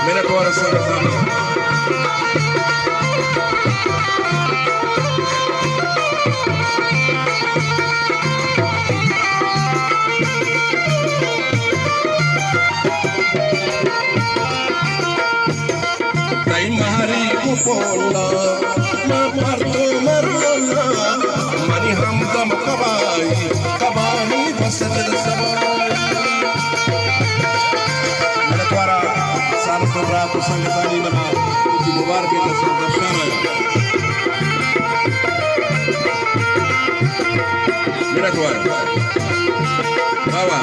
Minatora Sarasana. Mahari kupola, maparto marona, mani hamza makabai, kabani basat sabai. Minatora Sarasana Pusangatani nama uji mubarak kita sadashana. Minatora, bawa.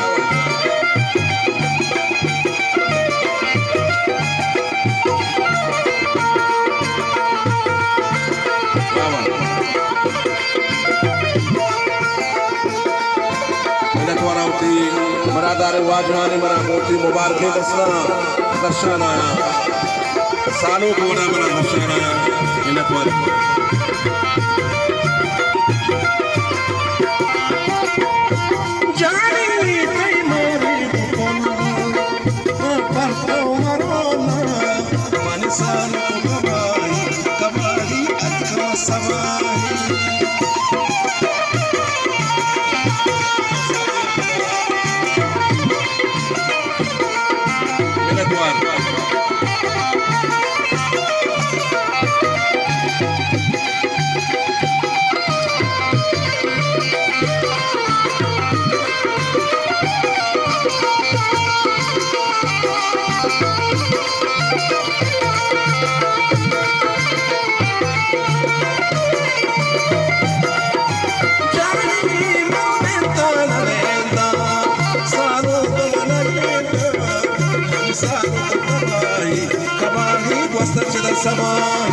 Dari wajahani mana murti mubarak dashana salu guna mana dashana ina tuar jani kai mari parto marona manisan kabari atkama sabai Kabari, Wasta Chida Samai.